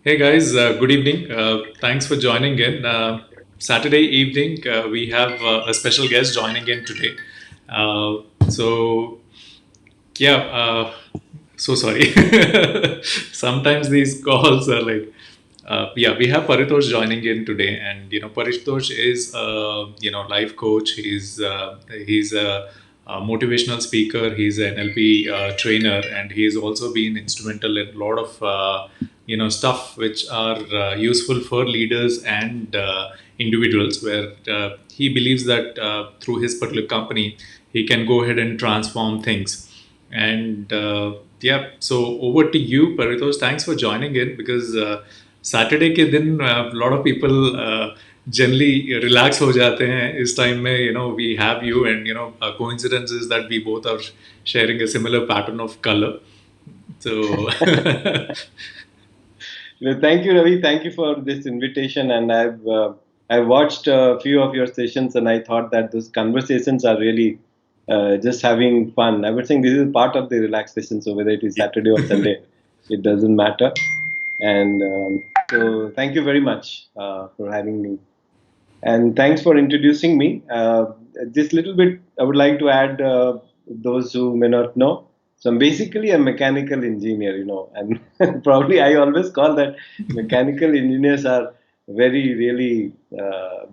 Hey guys, good evening. Thanks for joining in. Saturday evening, we have a special guest joining in today. Uh, so, yeah, so sorry. Sometimes these calls are like, yeah, we have Paritosh joining in today, and Paritosh is life coach. He's a motivational speaker. He's an NLP trainer, and he's also been instrumental in a lot of stuff which are useful for leaders and individuals. Where he believes that through his particular company, he can go ahead and transform things. And yeah, so over to you, Paritosh. Thanks for joining in because Saturday के दिन lot of people generally relax हो जाते हैं इस time में we have you and coincidence is that we both are sharing a similar pattern of color so Thank you, Ravi. Thank you for this invitation. And I've watched a few of your sessions, and I thought that those conversations are really just having fun. I would think this is part of the relaxation. So whether it is Saturday or Sunday, it doesn't matter. And so thank you very much for having me. And thanks for introducing me. Just little bit, I would like to add those who may not know. So I'm basically a mechanical engineer, and probably I always call that mechanical engineers are very, really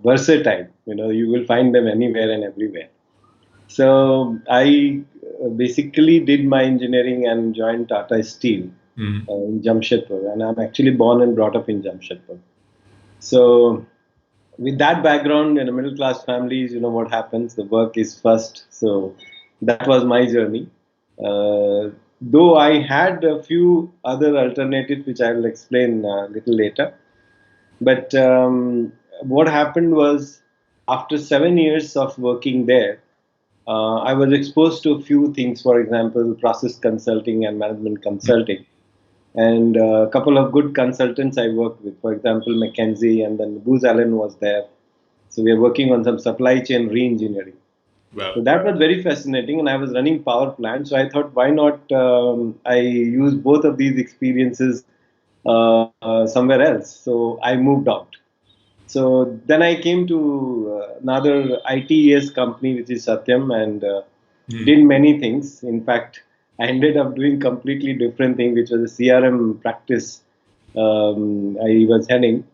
versatile. You will find them anywhere and everywhere. So I basically did my engineering and joined Tata Steel in Jamshedpur, and I'm actually born and brought up in Jamshedpur. So with that background in a middle class families, you know what happens, the work is first. So that was my journey. Though I had a few other alternatives which I will explain a little later. But what happened was, after 7 years of working there, I was exposed to a few things. For example, process consulting and management consulting, and a couple of good consultants I worked with. For example, McKinsey, and then Booz Allen was there. So we are working on some supply chain re-engineering. wow. So that was very fascinating, and I was running power plants. So I thought, why not I use both of these experiences somewhere else? So I moved out. So then I came to another ITES company, which is Satyam, and did many things. In fact, I ended up doing completely different thing, which was a CRM practice I was heading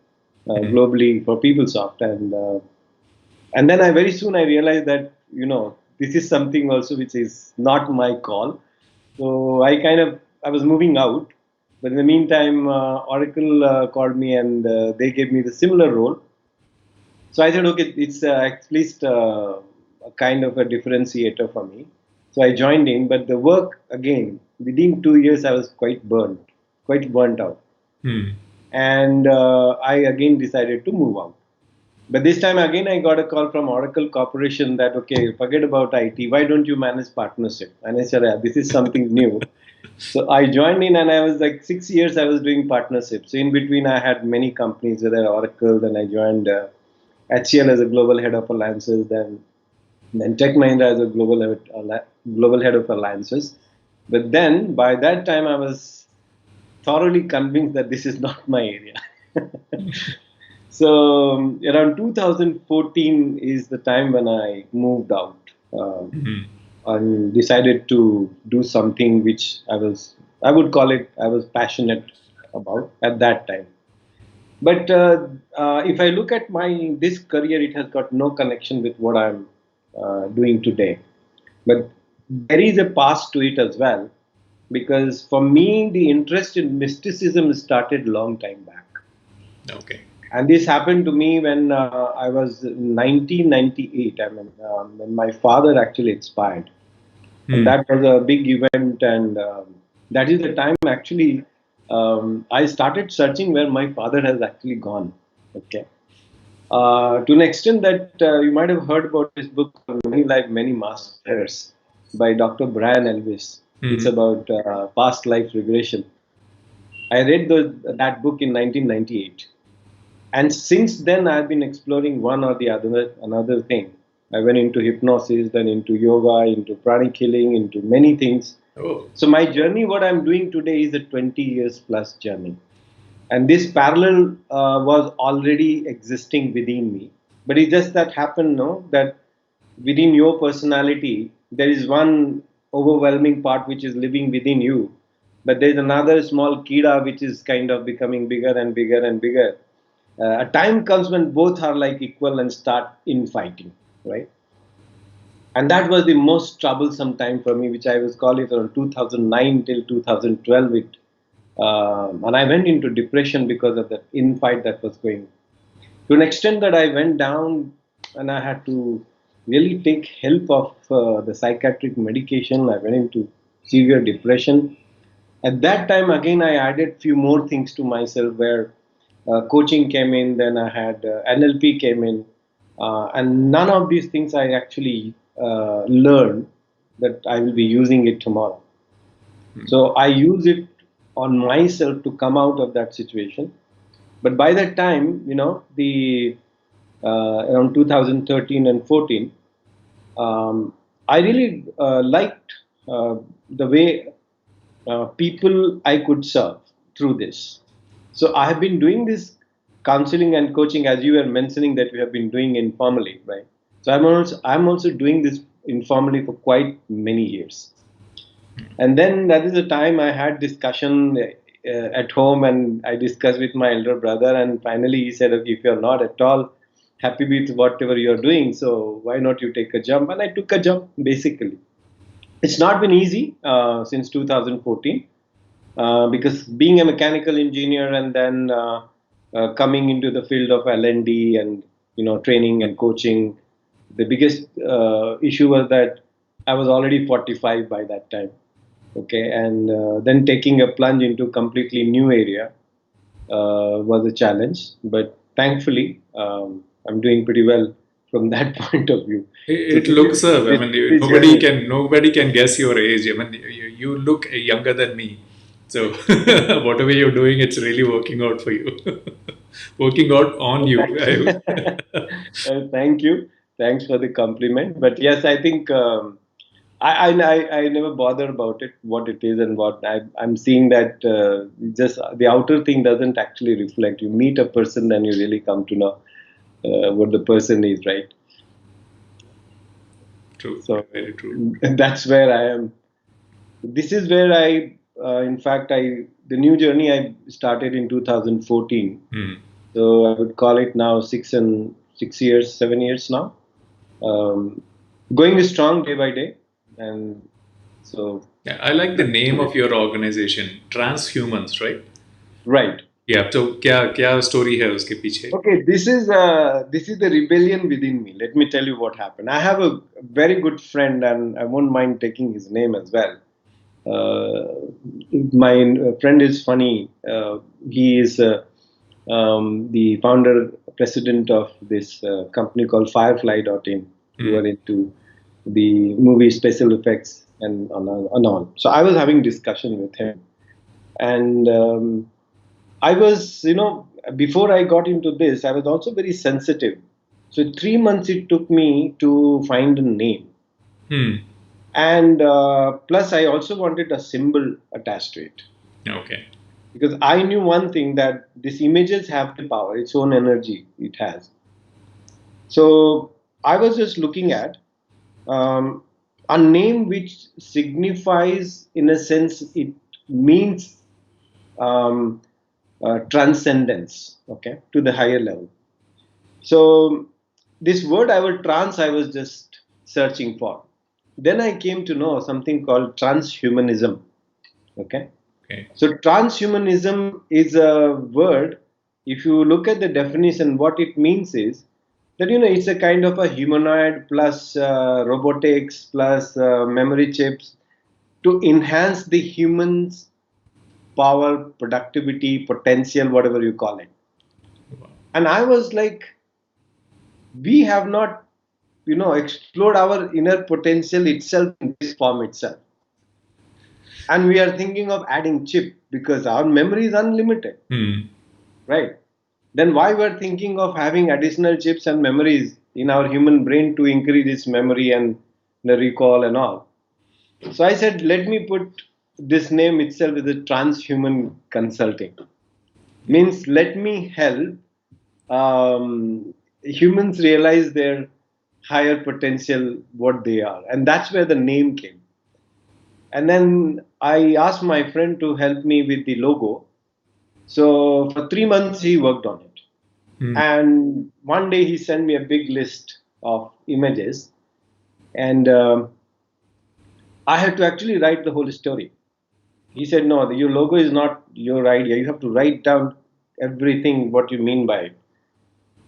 globally for PeopleSoft, and then I very soon I realized that this is something also which is not my call. So I was moving out, but in the meantime, Oracle called me and they gave me the similar role. So I said, okay, it's at least a kind of a differentiator for me. So I joined in, but the work again, within 2 years, I was quite burnt out. And I again decided to move out. But this time again, I got a call from Oracle Corporation that, okay, forget about IT. Why don't you manage partnership? And I said, yeah, this is something new. So I joined in, and I was like 6 years I was doing partnerships. So in between, I had many companies, whether Oracle, then I joined HCL as a global head of alliances, then Tech Mahindra as a global head of alliances. But then by that time, I was thoroughly convinced that this is not my area. So around 2014 is the time when I moved out and decided to do something which I would call it, I was passionate about at that time. But if I look at this career, it has got no connection with what I'm doing today. But there is a past to it as well, because for me, the interest in mysticism started long time back. Okay. And this happened to me when I was 1998. I mean, when my father actually expired. And that was a big event. And that is the time actually I started searching where my father has actually gone. Okay. To an extent that you might have heard about this book, Many Life, Many Masters, by Dr. Brian Elvis. It's about past life regression. I read that book in 1998. And since then, I've been exploring one or the another thing. I went into hypnosis, then into yoga, into pranic healing, into many things. Oh. So my journey, what I'm doing today, is a 20 years plus journey. And this parallel was already existing within me. But it just that happened, no, that within your personality, there is one overwhelming part which is living within you, but there's another small kida which is kind of becoming bigger and bigger and bigger. A time comes when both are like equal and start infighting, right? And that was the most troublesome time for me, which I was calling from 2009 till 2012. And I went into depression because of that infight that was going. To an extent that I went down and I had to really take help of the psychiatric medication. I went into severe depression. At that time, again, I added few more things to myself where coaching came in, then I had NLP came in, and none of these things I actually learned that I will be using it tomorrow. So I use it on myself to come out of that situation. But by that time, the around 2013 and 14, I really liked the way people I could serve through this. So I have been doing this counseling and coaching, as you were mentioning, that we have been doing informally, right? So I'm also doing this informally for quite many years. And then that is the time I had discussion at home, and I discussed with my elder brother, and finally he said, okay, if you're not at all happy with whatever you're doing, so why not you take a jump? And I took a jump, basically. It's not been easy since 2014, because being a mechanical engineer and then coming into the field of L&D and training and coaching, the biggest issue was that I was already 45 by that time. Okay, and then taking a plunge into completely new area was a challenge, but thankfully I'm doing pretty well from that point of view. So It looks, I mean, this nobody journey. can guess your age. I mean, you look younger than me. So whatever you're doing, it's really working out for you. Working out on you. Thank you. Thank you. Thanks for the compliment. But yes, I think I never bother about it, what it is and what I'm seeing that just the outer thing doesn't actually reflect. You meet a person, then you really come to know what the person is, right? True. So Very true. that's where I am. This is where in fact, the new journey I started in 2014. Hmm. So I would call it now 6 years, 7 years now. Um, Going strong day by day, and so Yeah, I like the that's name it. of your organization, Transhumans, right? Right. Yeah. So क्या क्या story है उसके पीछे? Okay, this is the rebellion within me. Let me tell you what happened. I have a very good friend, and I won't mind taking his name as well. My friend is funny. He is the founder, president of this company called Firefly.in, who Hmm. are into the movie special effects and all. So I was having discussion with him, and I was, before I got into this, I was also very sensitive. So 3 months it took me to find a name, Hmm. and plus I also wanted a symbol attached to it, Okay. because I knew one thing, that these images have the power, its own energy it has. So I was just looking at um, a name which signifies, in a sense, it means um, transcendence, okay, to the higher level. So this word I was just searching for. Then I came to know something called transhumanism. Okay. Okay. So transhumanism is a word. If you look at the definition, what it means is that it's a kind of a humanoid plus robotics plus memory chips to enhance the human's power, productivity, potential, whatever you call it. Wow. And I was like, we have not, explored our inner potential itself in this form itself. And we are thinking of adding chip because our memory is unlimited, Hmm. right? Then why we're thinking of having additional chips and memories in our human brain to increase its memory and the recall and all? So I said, let me put this name itself as a transhuman consulting. Means let me help humans realize their higher potential, what they are. And that's where the name came. And then I asked my friend to help me with the logo. So for 3 months, he worked on it. Hmm. And one day he sent me a big list of images. And I had to actually write the whole story. He said, no, your logo is not your idea. You have to write down everything, what you mean by it.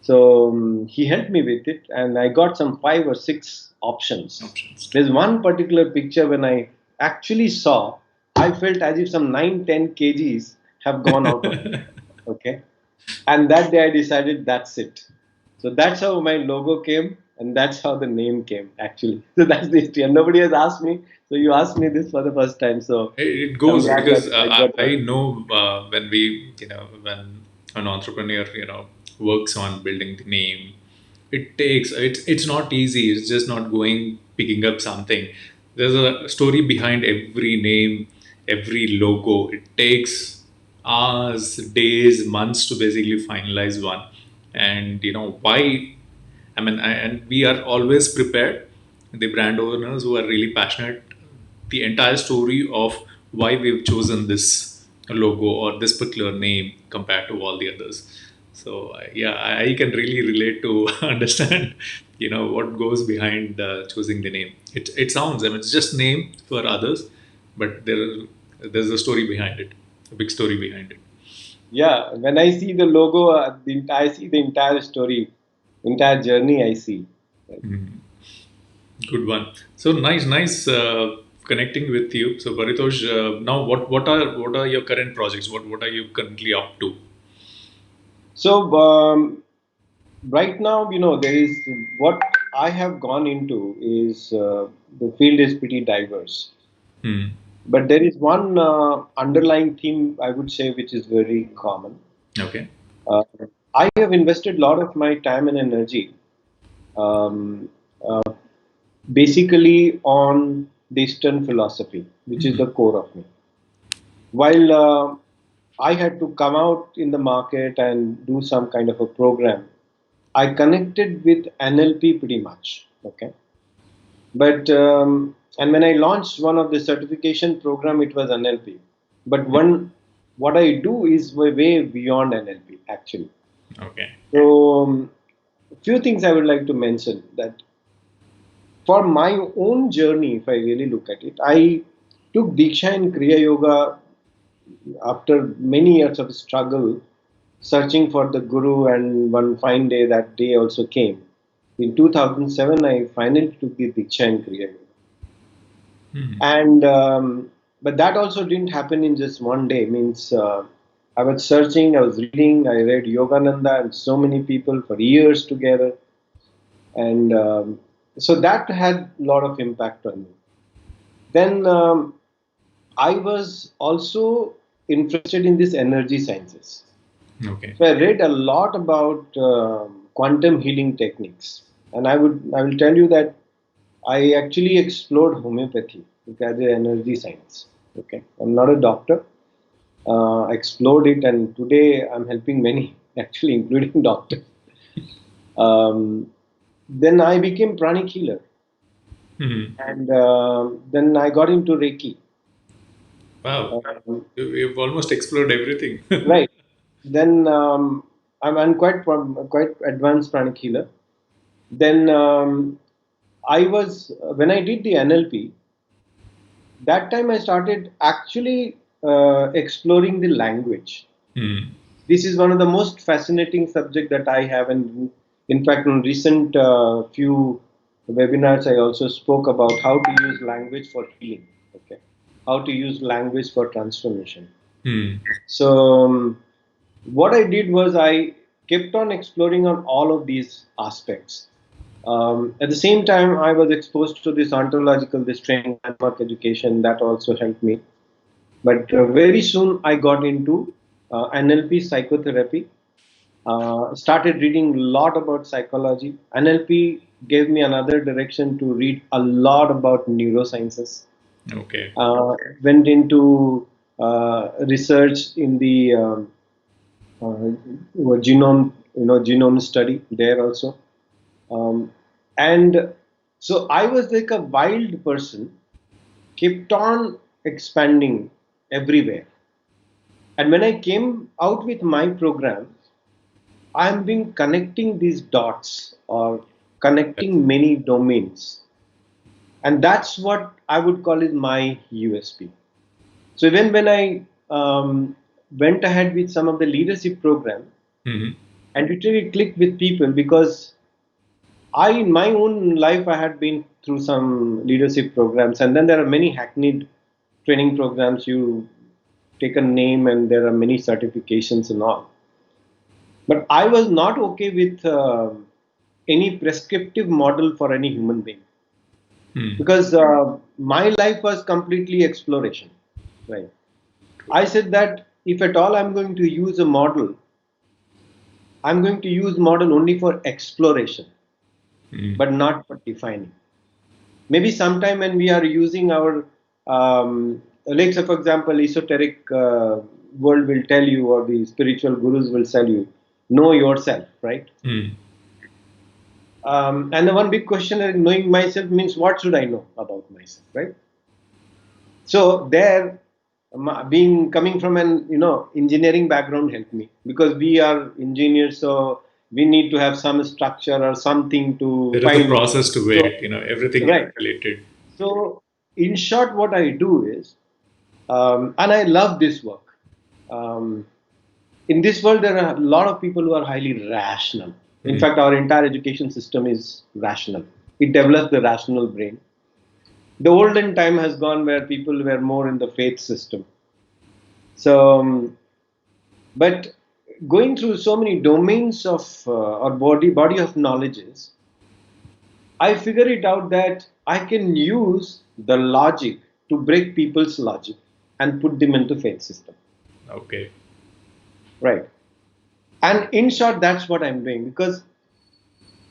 So he helped me with it, and I got some 5 or 6 options. Options. There's one particular picture when I actually saw, I felt as if some 9-10 kgs have gone out of me. Okay. And that day I decided that's it. So that's how my logo came, and that's how the name came, actually. So that's the history. And nobody has asked me. So you asked me this for the first time. So It I'm goes glad because that I got I that. know when when an entrepreneur, works on building the name, it's not easy. It's just not going picking up something. There's a story behind every name, every logo. It takes hours, days, months to basically finalize one. And why? I mean, and we are always prepared. The brand owners who are really passionate, the entire story of why we've chosen this logo or this particular name compared to all the others. So yeah, I can really relate to understand, what goes behind choosing the name. It sounds, I mean, it's just name for others, but there's a story behind it, a big story behind it. Yeah, when I see the logo, I see the entire story, entire journey I see. Mhm. Good one. So nice connecting with you. So Paritosh, now what are your current projects? What are you currently up to? So right now, there is what I have gone into is the field is pretty diverse, Hmm. but there is one underlying theme I would say which is very common. Okay. Uh, I have invested a lot of my time and energy, um, uh, basically on the Eastern philosophy, which is Hmm. the core of me. While I had to come out in the market and do some kind of a program, I connected with NLP pretty much. Okay, but and when I launched one of the certification program, it was NLP. But what I do is way beyond NLP actually. Okay. So few things I would like to mention that for my own journey, if I really look at it, I took Diksha in Kriya Yoga after many years of struggle, searching for the Guru, and one fine day, that day also came. In 2007, I finally took the Diksha in Kriya Yoga. Hmm. And but that also didn't happen in just one day. Means I was searching, I was reading, I read Yogananda and so many people for years together, and so that had a lot of impact on me. Then I was also interested in this energy sciences. Okay. So I read a lot about quantum healing techniques, and I will tell you that I actually explored homeopathy as an energy science. Okay, I'm not a doctor. I explored it, and today I'm helping many, actually, including doctors. Um, then I became pranic healer, Hmm. and then I got into Reiki. Wow. Um, We've almost explored everything. right. Then I'm quite advanced pranic healer. Then I was when I did the NLP, that time I started actually exploring the language. Hmm. This is one of the most fascinating subject that I have, and in fact, in recent few webinars, I also spoke about how to use language for healing. Okay, how to use language for transformation. Hmm. So what I did was I kept on exploring on all of these aspects. At the same time, I was exposed to this ontological, this training landmark education that also helped me. But very soon I got into NLP psychotherapy. Started reading a lot about psychology. NLP gave me another direction to read a lot about neurosciences. Okay. Went into research in the genome, genome study there also. And so I was like a wild person, kept on expanding everywhere. And when I came out with my program, I've been connecting these dots or connecting many domains. And that's what I would call is my USP. So even when I went ahead with some of the leadership program, Hmm. and it really clicked with people because in my own life, I had been through some leadership programs, and then there are many hackneyed training programs. You take a name, and there are many certifications and all. But I was not okay with any prescriptive model for any human being Hmm. because my life was completely exploration. Right. I said that if at all I'm going to use a model, I'm going to use model only for exploration, Hmm. but not for defining. Maybe sometime when we are using our, like say for example, esoteric world will tell you, or the spiritual gurus will tell you, know yourself, right? Hmm. And the one big question is knowing myself means what should I know about myself, right? So there, being coming from an engineering background helped me because we are engineers, so we need to have some structure or something to There is a find. process to So it, everything right. related. So in short, what I do is, and I love this work. Um, in this world, there are a lot of people who are highly rational. In Hmm. fact, our entire education system is rational. It develops the rational brain. The olden time has gone where people were more in the faith system. So, but going through so many domains of or body of knowledges, I figure it out that I can use the logic to break people's logic and put them into faith system. Okay. Right. And in short, that's what I'm doing because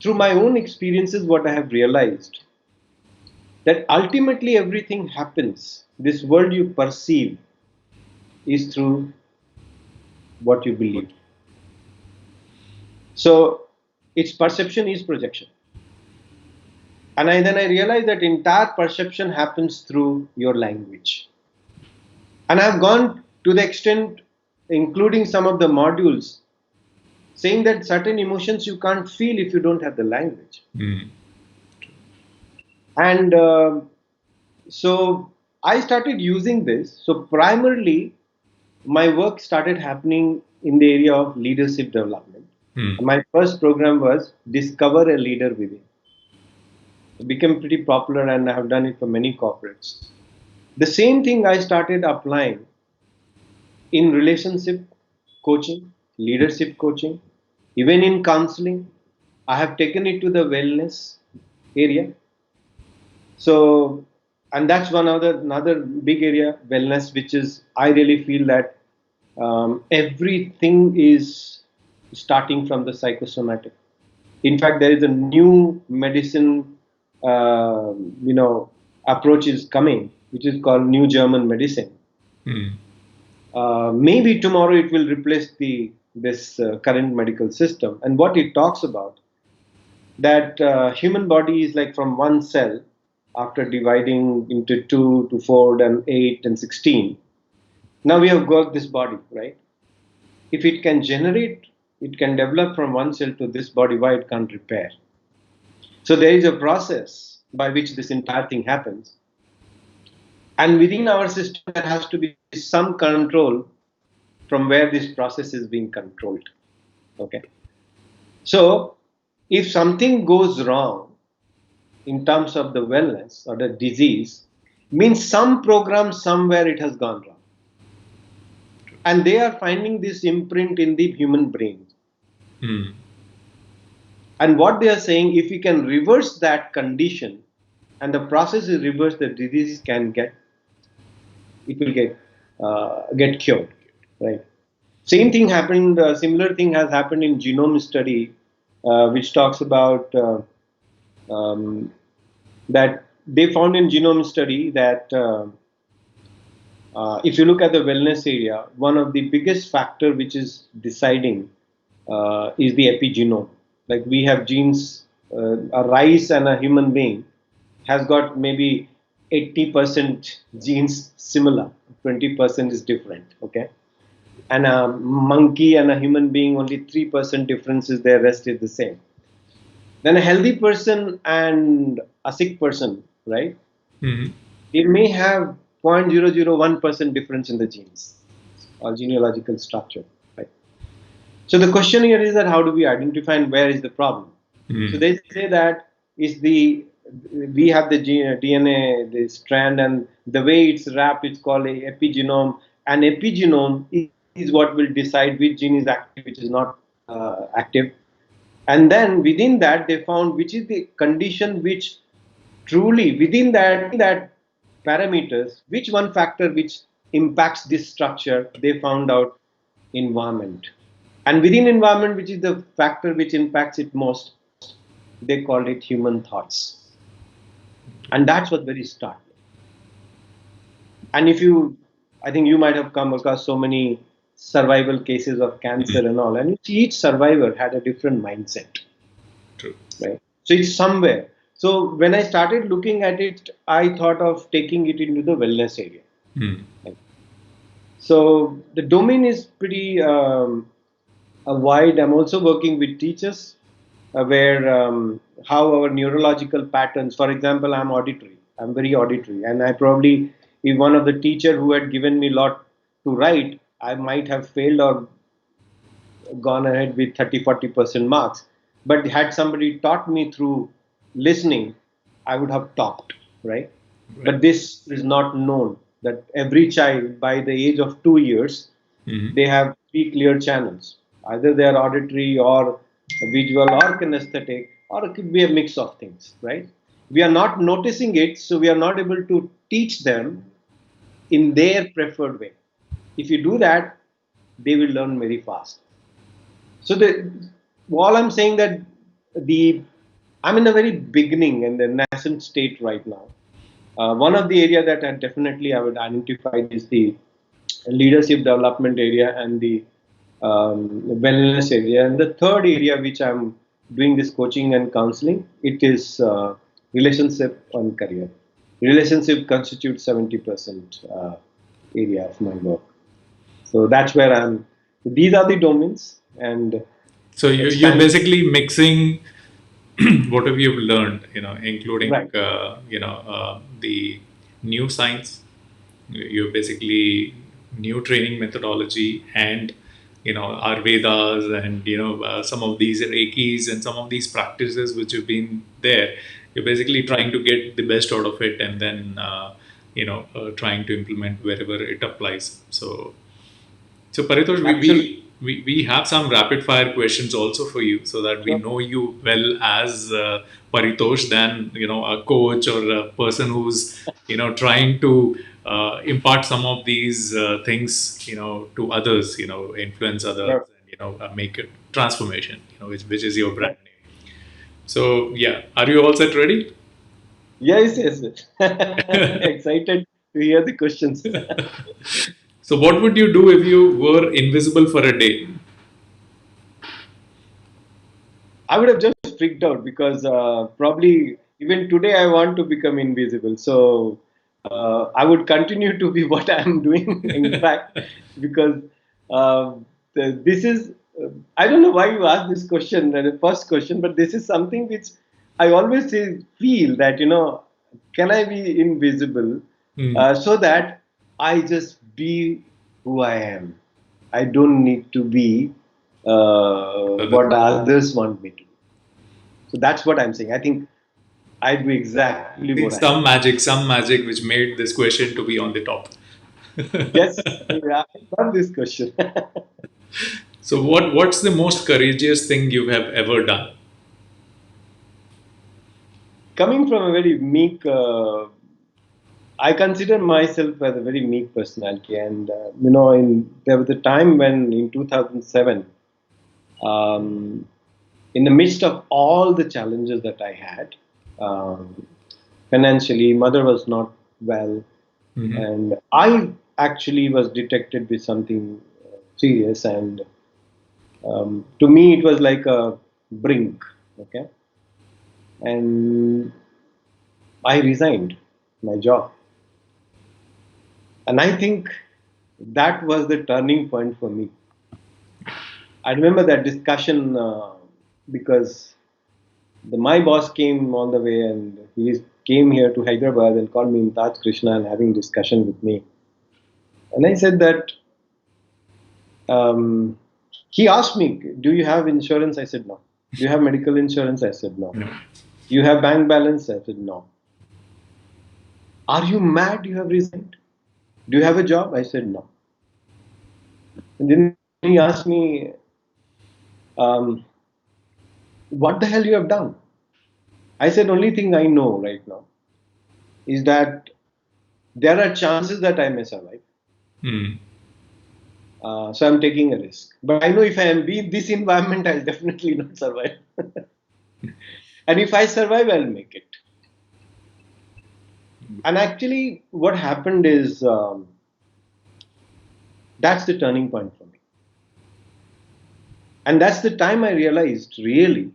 through my own experiences, what I have realized that ultimately everything happens. This world you perceive is through what you What? believe. So its perception is projection. And then I realized that entire perception happens through your language. And I've gone to the extent, including some of the modules, saying that certain emotions you can't feel if you don't have the language. Hmm. And so I started using this. So primarily, my work started happening in the area of leadership development. Hmm. My first program was Discover a Leader Within. It became pretty popular, and I have done it for many corporates. The same thing I started applying in relationship coaching, leadership coaching, even in counseling. I have taken it to the wellness area. So, and that's one other another big area, wellness, which is I really feel that everything is starting from the psychosomatic. In fact, there is a new medicine, uh, you know, approach is coming, which is called New German medicine. Hmm. Maybe tomorrow it will replace the this current medical system. And what it talks about that human body is like from one cell after dividing into two to four and eight and 16. Now we have got this body, right? If it can generate, it can develop from one cell to this body, why it can't repair? So there is a process by which this entire thing happens. And within our system, there has to be some control from where this process is being controlled. Okay. So if something goes wrong in terms of the wellness or the disease, means some program somewhere it has gone wrong. And they are finding this imprint in the human brain. Hmm. And what they are saying, if we can reverse that condition and the process is reversed, the disease can it will get cured, right? Same thing happened. Similar thing has happened in genome study, which talks about um, that they found in genome study that if you look at the wellness area, one of the biggest factor which is deciding is the epigenome. Like we have genes, a rice and a human being has got maybe 80% genes similar, 20% is different. Okay, and a monkey and a human being only 3% difference is there, rest is the same. Then a healthy person and a sick person, right? Hmm. They may have 0.001% difference in the genes or genealogical structure, right? So the question here is that how do we identify and where is the problem? So Hmm. they say that is the we have the DNA, the strand, and the way it's wrapped, it's called a epigenome. And epigenome is what will decide which gene is active, which is not active. And then within that, they found which is the condition which truly within that parameters, which one factor which impacts this structure, they found out environment. And within environment, which is the factor which impacts it most, they called it human thoughts. And that's what very startling. And if you, I think you might have come across so many survival cases of cancer and all, and each survivor had a different mindset, True. right? So it's somewhere. So when I started looking at it, I thought of taking it into the wellness area. Hmm. So the domain is pretty wide. I'm also working with teachers where how our neurological patterns, for example, I'm auditory. I'm very auditory. And I probably, if one of the teacher who had given me a lot to write, I might have failed or gone ahead with 30-40% marks. But had somebody taught me through listening, I would have topped, right? Right. But this is not known that every child by the age of 2 years, Hmm. they have three clear channels. Either they are auditory or visual or kinesthetic, or it could be a mix of things, right? We are not noticing it, so we are not able to teach them in their preferred way. If you do that, they will learn very fast. So all I'm saying that the I'm in a very beginning and the nascent state right now. One of the area that I would identify is the leadership development area and the wellness area. And the third area which I'm doing this coaching and counseling, it is relationship and career. Relationship constitutes 70% area of my work. So that's where I'm. These are the domains and So you're expand. basically mixing whatever you've learned, including Right. the new science. You're basically new training methodology and our Vedas and some of these Reikis and some of these practices which have been there. You're basically Right. trying to get the best out of it and then trying to implement wherever it applies. So Paritosh, Absolutely. we have some rapid fire questions also for you so that we Sure. know you well as Paritosh than a coach or a person who's trying to impart some of these things to others, influence others Sure. and make it transformation, which is your brand Right. name. So yeah, are you all set ready? Yes, yes, yes. Excited to hear the questions. So what would you do if you were invisible for a day? I would have just freaked out because probably even today I want to become invisible. So I would continue to be what I'm doing, in fact, because uh, this is, I don't know why you asked this question, the first question, but this is something which I always feel that, can I be invisible Hmm. so that I just be who I am? I don't need to be Other. what others want me to. So that's what I'm saying. I think I do exactly See, what I am. some magic which made this question to be on the top. Yes, yeah, I love this question. So what's the most courageous thing you have ever done? Coming from a very meek, I consider myself as a very meek personality, and there was a time when in 2007, um, in the midst of all the challenges that I had, um, financially, mother was not well, Hmm. and I actually was detected with something serious, and to me it was like a brink. Okay, and I resigned my job, and I think that was the turning point for me. I remember that discussion because my boss came all the way, and he came here to Hyderabad and called me in Taj Krishna and having discussion with me. And I said that um, he asked me, "Do you have insurance?" I said no. "Do you have medical insurance?" I said no. No. "Do you have bank balance?" I said no. "Are you mad? You have resigned. Do you have a job?" I said no. And then he asked me, um, "What the hell you have done?" I said, "Only thing I know right now is that there are chances that I may survive. Hmm. So I'm taking a risk. But I know if I am in this environment, I'll definitely not survive. And if I survive, I'll make it." And actually, what happened is that's the turning point for me. And that's the time I realized really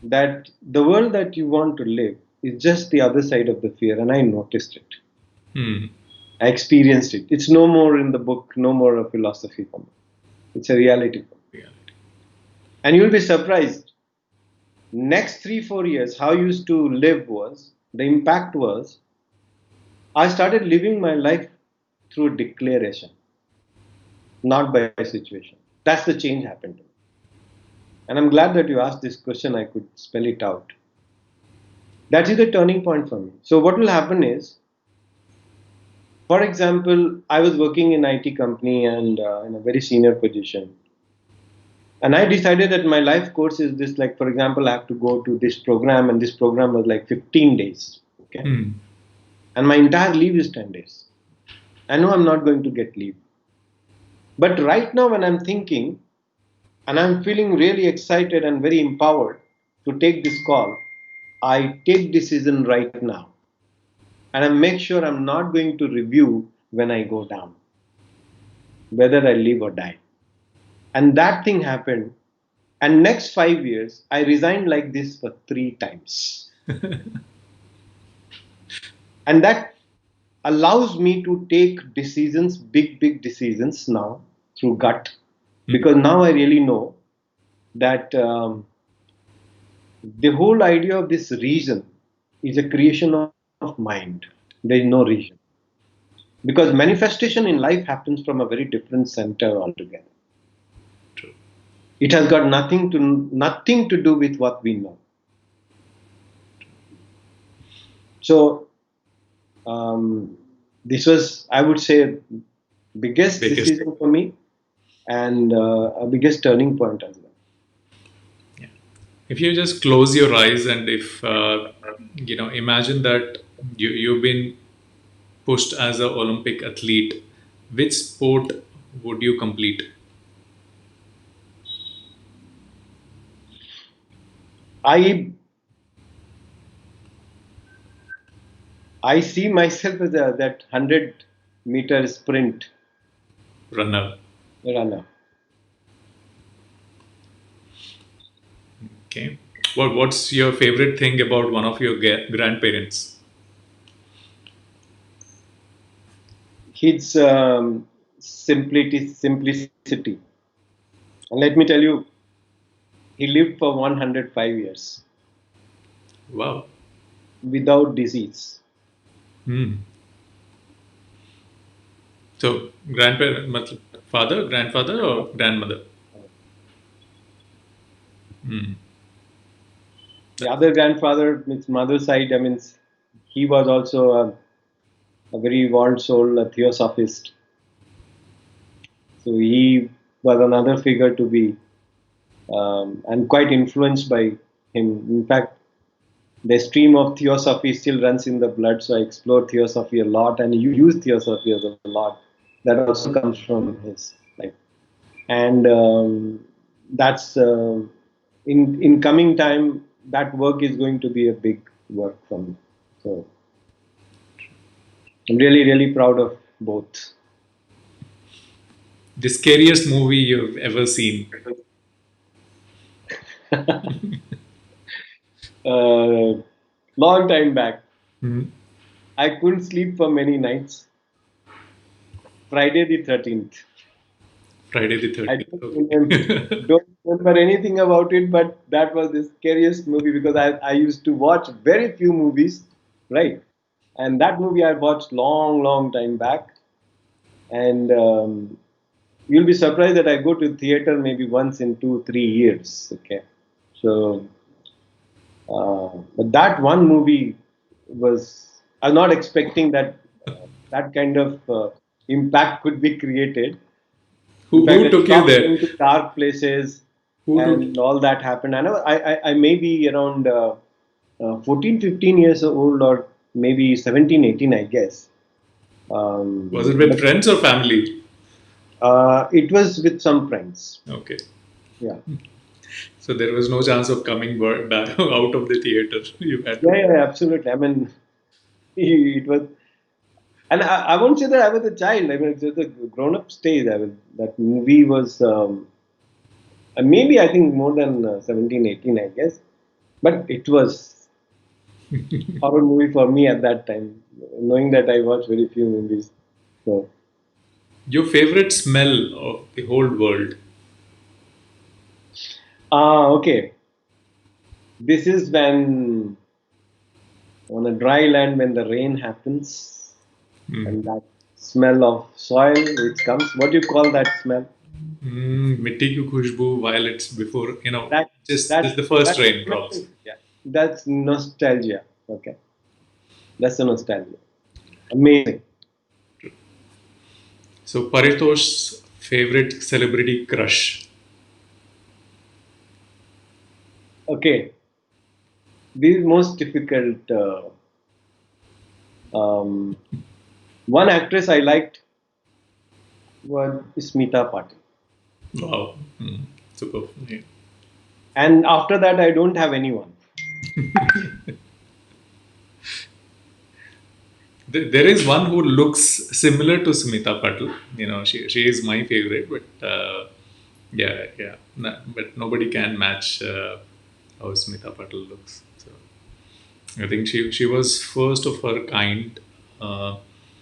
that the world that you want to live is just the other side of the fear. And I noticed it. Hmm. I experienced it. It's no more in the book, no more a philosophy for me. It's a reality for me. Reality. And you'll be surprised. Next 3-4 years, how I used to live was the impact was I started living my life through declaration, not by situation. That's the change happened to me. And I'm glad that you asked this question. I could spell it out. That is the turning point for me. So what will happen is, for example, I was working in IT company and in a very senior position. And I decided that my life course is this, like, for example, I have to go to this program, and this program was like 15 days. Okay. Hmm. And my entire leave is 10 days. I know I'm not going to get leave. But right now, when I'm thinking and I'm feeling really excited and very empowered to take this call, I take decision right now. And I make sure I'm not going to review when I go down, whether I live or die. And that thing happened. And next 5 years, I resigned like this for 3 times. And that allows me to take decisions, big decisions now through gut. Hmm. Because now I really know that the whole idea of this reason is a creation of mind. There is no reason. Because manifestation in life happens from a very different center altogether. True. It has got nothing to do with what we know. So this was, I would say, biggest Biggest. decision for me, and a biggest turning point as well. Yeah. If you just close your eyes and if imagine that you've been pushed as an Olympic athlete, which sport would you complete? I I see myself as that 100-meter sprint Runner. runner. Okay. What's your favorite thing about one of your grandparents? His simplicity. And let me tell you, he lived for 105 years Wow. without disease. Hmm. So grandparent, father, grandfather, or grandmother? Hmm. The other grandfather, his mother's side, I mean, he was also a very evolved soul, a theosophist. So he was another figure to be, and quite influenced by him. In fact, the stream of theosophy still runs in the blood. So I explore theosophy a lot, and you use theosophy as a lot. That also comes from his life, and that's in coming time. That work is going to be a big work for me. So I'm really proud of both. The scariest movie you've ever seen? Long time back. Mhm. I couldn't sleep for many nights. Friday the 13th. Friday the I 13th. Okay. don't remember anything about it, but that was the scariest movie because I used to watch very few movies, right? And that movie I watched long time back. And you'll be surprised that I go to theater maybe once in 2 3 years. Okay. So, but that one movie was, I'm not expecting that that kind of impact could be created. In fact, Who I took you stopped there? going to dark places Who took? and all that happened. I may be around 14, 15 years old or maybe 17, 18, I guess. Was it with But friends or family? it was with some friends. Okay. Yeah. So there was no chance of coming back out of the theater. You had to. Yeah, absolutely. I mean, it was, and I won't say that I was a child. I mean, it's just a grown-up stage. I was, that movie was maybe I think more than 17, 18, I guess. But it was horror movie for me at that time, knowing that I watch very few movies. So, Your favorite smell of the whole world? okay. This is when on a dry land when the rain happens Mm. and that smell of soil which comes. What do you call that smell? मिट्टी की खुशबू while it's before, That just that the first that rain smell drops. is, yeah. That's nostalgia. Okay, that's a nostalgia. Amazing. So Paritosh's favorite celebrity crush. Okay, this is most difficult. Um, one actress I liked was Smita Patil, Wow. Super. Yeah. and after that I don't have anyone. There is one who looks similar to Smita Patil. She is my favorite, but yeah. But nobody can match how Smita Patil looks. So I think she was first of her kind. Uh,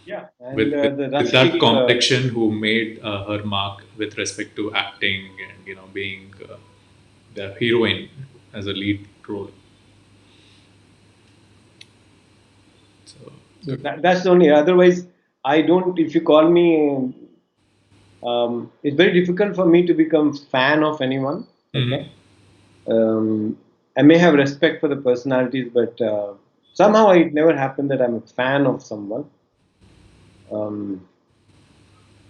Yeah, and with, with the with that rustic. complexion who made her mark with respect to acting and being the heroine as a lead role. So So good. that's the only. Otherwise, I don't. If you call me, it's very difficult for me to become fan of anyone. Okay, Mhm. I may have respect for the personalities, but somehow it never happened that I'm a fan of someone. Um,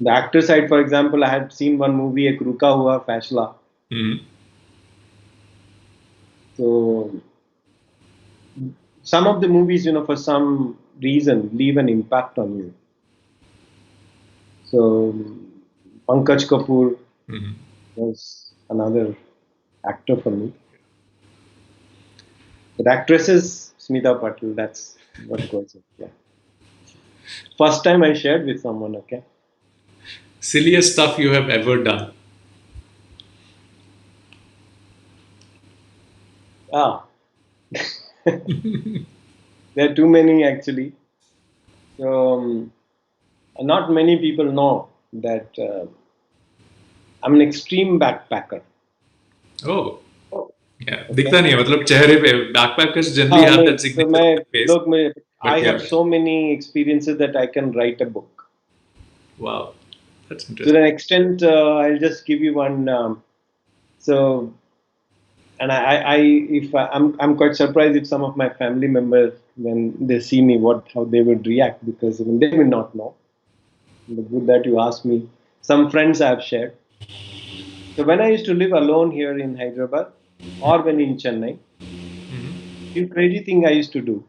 the actor side, for example, I had seen one movie, Ek Ruka Hua Faisla. Mhm. So some of the movies, for some reason, leave an impact on you. So Pankaj Kapoor Mhm. was another actor for me. But actresses, Smita Patil, that's what goes on. Yeah. First time I shared with someone, okay? Silliest stuff you have ever done. Ah, there are too many actually. So, not many people know that I'm an extreme backpacker. Oh, yeah. Okay. दिखता नहीं है मतलब चेहरे पे backpackers generally हाँ have नहीं that तो signature मैं on the face, लोग मैं I but have yeah. so many experiences that I can write a book. Wow, that's To interesting. an extent, I'll just give you one. So and I'm quite surprised if some of my family members when they see me how they would react because they will not know. The good that you asked me. Some friends I have shared. So when I used to live alone here in Hyderabad or when in Chennai, the crazy thing I used to do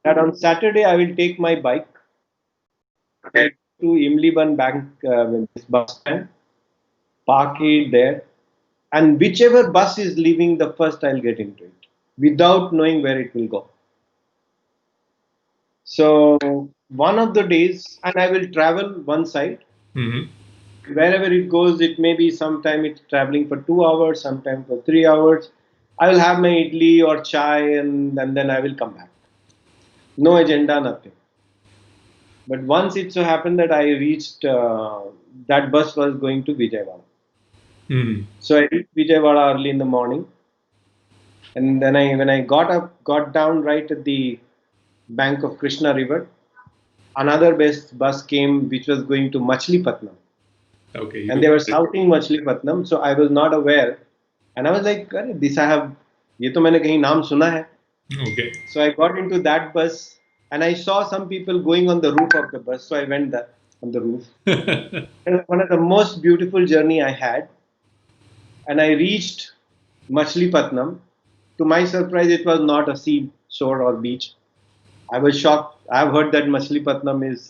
that on Saturday I will take my bike head to Imliban Bank this bus stand, park it there, and whichever bus is leaving the first, I'll get into it without knowing where it will go. So one of the days, and I will travel one side. Mm-hmm. Wherever it goes, it may be sometime it's traveling for 2 hours, sometime for 3 hours. I will have my idli or chai, and then I will come back. No agenda, nothing. But once it so happened that I reached, that bus was going to Vijayawada. Mm. So I reached Vijayawada early in the morning, and then when I got down right at the bank of Krishna River, another bus came which was going to Machilipatnam, Okay, you and took they were it. shouting Machilipatnam. So I was not aware, and I was like, "Arey, this I have, ये तो मैंने कहीं नाम सुना है." Okay. So I got into that bus, and I saw some people going on the roof of the bus. So I went there on the roof. It was one of the most beautiful journey I had, and I reached Machilipatnam. To my surprise, it was not a sea shore or beach. I was shocked. I've heard that Machilipatnam is.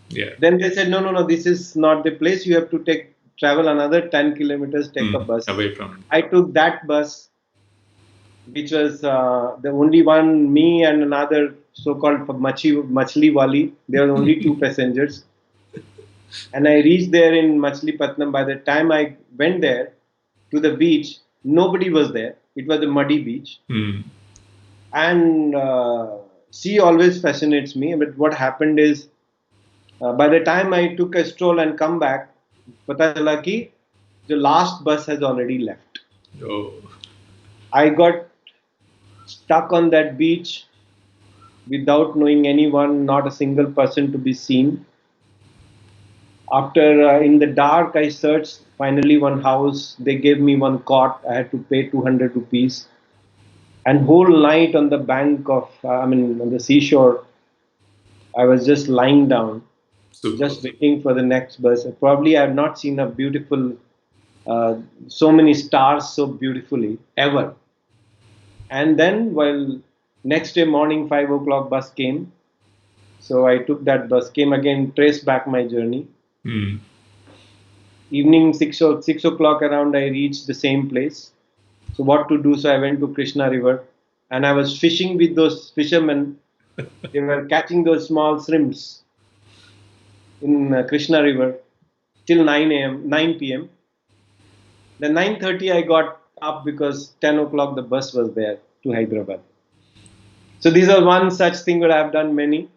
Yeah. Then they said, no, no, no, this is not the place. You have to travel another 10 kilometers, take a Mm. bus. Away from. I took that bus, which was the only one, me and another so-called Machli Wali. There were only two passengers. And I reached there in Machilipatnam. By the time I went there to the beach, nobody was there. It was a muddy beach. Mm. And sea always fascinates me. But what happened is, by the time I took a stroll and come back, पता चला कि the last bus has already left. Oh. I got stuck on that beach without knowing anyone, not a single person to be seen. After in the dark, I searched finally one house. They gave me one cot. I had to pay 200 rupees. And whole night on the bank of, on the seashore, I was just lying down, Super. just waiting for the next bus. Probably I have not seen a beautiful, so many stars so beautifully ever. And then, while next day morning 5 o'clock bus came, so I took that bus, came again, traced back my journey. Mm. Evening 6 o'clock around, I reached the same place. So what to do? So I went to Krishna River, and I was fishing with those fishermen. They were catching those small shrimps in Krishna River till 9 Then 9:30 I got up because 10 o'clock the bus was there to Hyderabad. So these are one such thing that I have done many.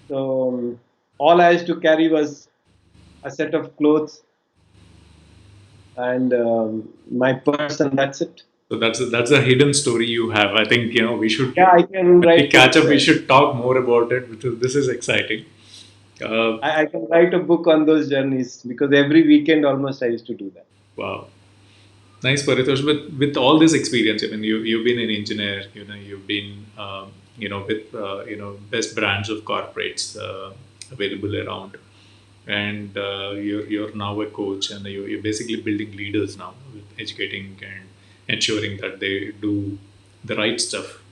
So all I used to carry was a set of clothes and my purse, and that's it. So that's a hidden story you have. I think we should, Yeah, I can when we write catch it. up, we should talk more about it because this is exciting. Uh, I can write a book on those journeys because every weekend almost I used to do that. wow. Nice, Paritosh. With all this experience, I mean, you've been an engineer. You've been with best brands of corporates available around, and you're now a coach, and you're basically building leaders now, with educating and ensuring that they do the right stuff.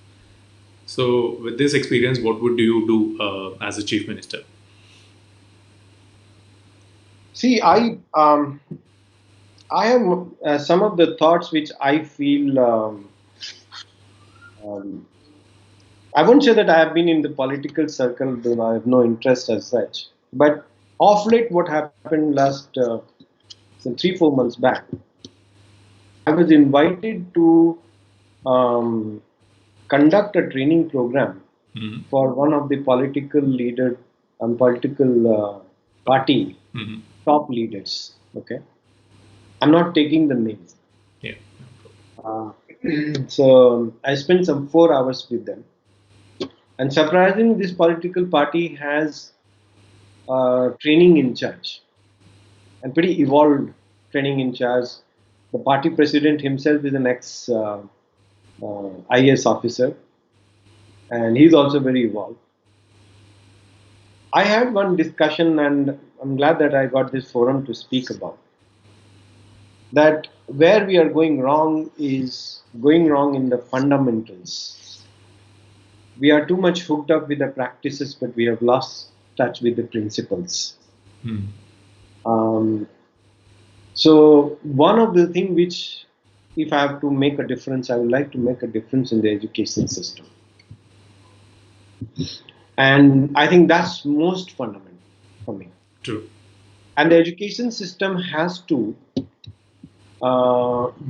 So, with this experience, what would you do as a chief minister? See, I have some of the thoughts which I feel. Um, I wouldn't say that I have been in the political circle, though I have no interest as such. But of late, what happened last some 3 4 months back, I was invited to um, conduct a training program Mm-hmm. for one of the political leader and political party Mm-hmm. top leaders. Okay, I'm not taking the names. Yeah. Uh, so I spent some 4 hours with them, and surprisingly, this political party has training in charge and pretty evolved training in charge. The party president himself is an ex IAS officer, and he's also very evolved. I had one discussion, and I'm glad that I got this forum to speak about that. Where we are going wrong is going wrong in the fundamentals. We are too much hooked up with the practices, but we have lost touch with the principles. Mm. Um, so one of the things which, if I have to make a difference, I would like to make a difference in the education system. And I think that's most fundamental for me. True. And the education system has to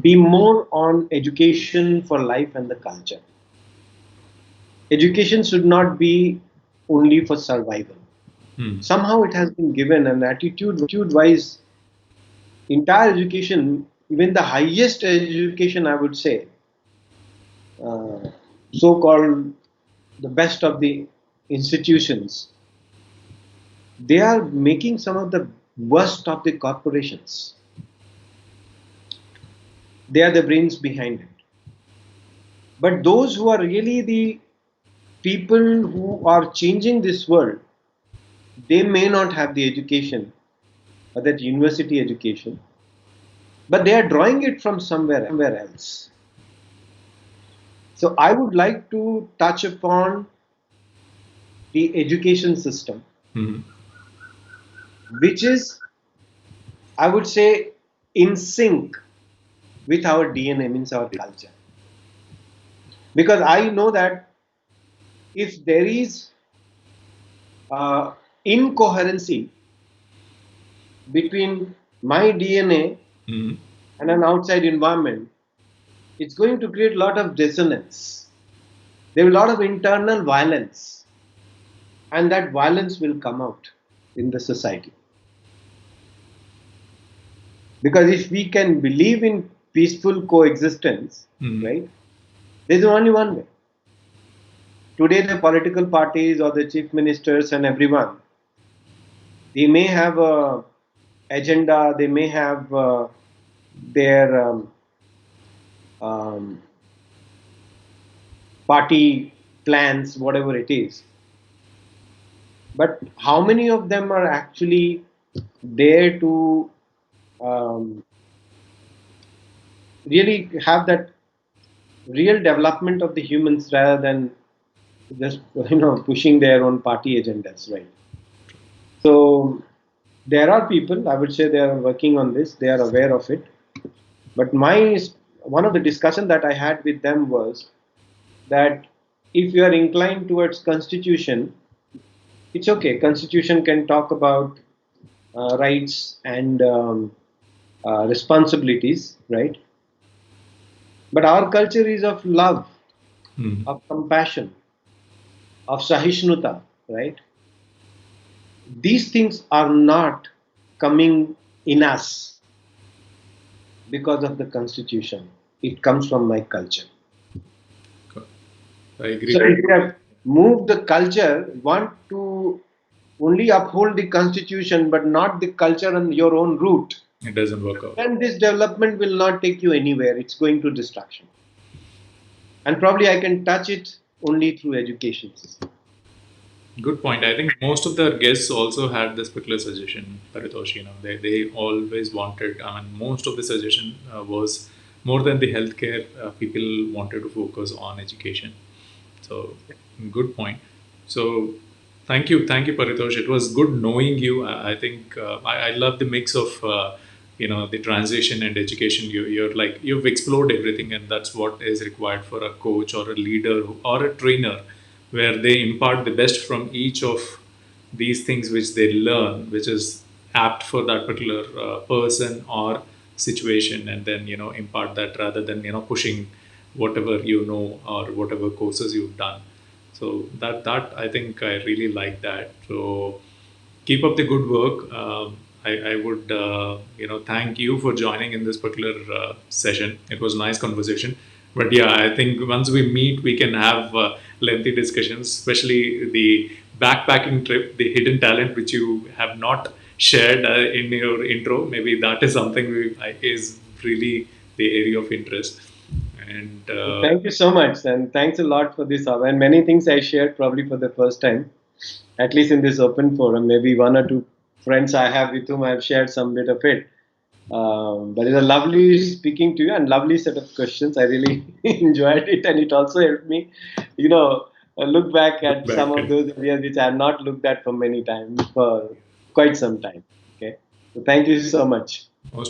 be more on education for life and the culture. Education should not be only for survival. Somehow it has been given an attitude wise, entire education, even the highest education, I would say, so called the best of the institutions, they are making some of the worst of the corporations. They are the brains behind it. But those who are really the people who are changing this world, they may not have the education or that university education, but they are drawing it from somewhere else. So I would like to touch upon the education system, which is, I would say, in sync with our DNA, means our culture. Because I know that if there is incoherency between my DNA and an outside environment, it's going to create a lot of dissonance. There will be a lot of internal violence, and that violence will come out in the society. Because if we can believe in peaceful coexistence, right, there's only one way. Today, the political parties or the chief ministers and everyone, they may have a agenda, they may have their party plans, whatever it is. But how many of them are actually there to really have that real development of the humans rather than just pushing their own party agendas, right? So there are people, I would say, they are working on this, they are aware of it. But one of the discussion that I had with them was that if you are inclined towards constitution, it's okay. Constitution can talk about rights and responsibilities, right? But our culture is of love, of compassion, of sahishnuta, right? These things are not coming in us because of the constitution. It comes from my culture. I agree. So if you have moved the culture, want to only uphold the constitution but not the culture and your own root, it doesn't work out. then this development will not take you anywhere. It's going to destruction. And probably I can touch it only through education system. Good point. I think most of the guests also had this particular suggestion, Paritosh. They always wanted, most of the suggestion was more than the healthcare, people wanted to focus on education. So, good point. So, thank you, Paritosh. It was good knowing you. I think I love the mix of the transition and education. You've explored everything, and that's what is required for a coach or a leader or a trainer, where they impart the best from each of these things which they learn, which is apt for that particular person or situation, and then impart that rather than pushing whatever or whatever courses you've done. So that I think I really like that. So keep up the good work. I would thank you for joining in this particular session. It was a nice conversation. But yeah, I think once we meet, we can have lengthy discussions, especially the backpacking trip, the hidden talent which you have not shared in your intro. Maybe that is something is really the area of interest. And thank you so much, and thanks a lot for this. And many things I shared probably for the first time, at least in this open forum. Maybe one or two friends I have with whom I've shared some bit of it. But it's a lovely speaking to you and lovely set of questions. I really enjoyed it, and it also helped me, look back at some of those areas which I have not looked at for many times, for quite some time. Okay, so thank you so much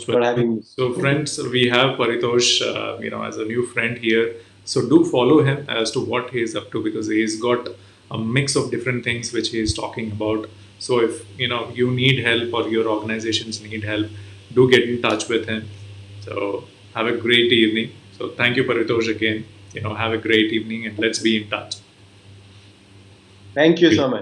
for having me. So, friends, we have Paritosh, as a new friend here. So do follow him as to what he is up to, because he's got a mix of different things which he is talking about. So if you need help or your organizations need help, do get in touch with him. So have a great evening. So thank you, Paritosh, again. Have a great evening, and let's be in touch. Thank you so much.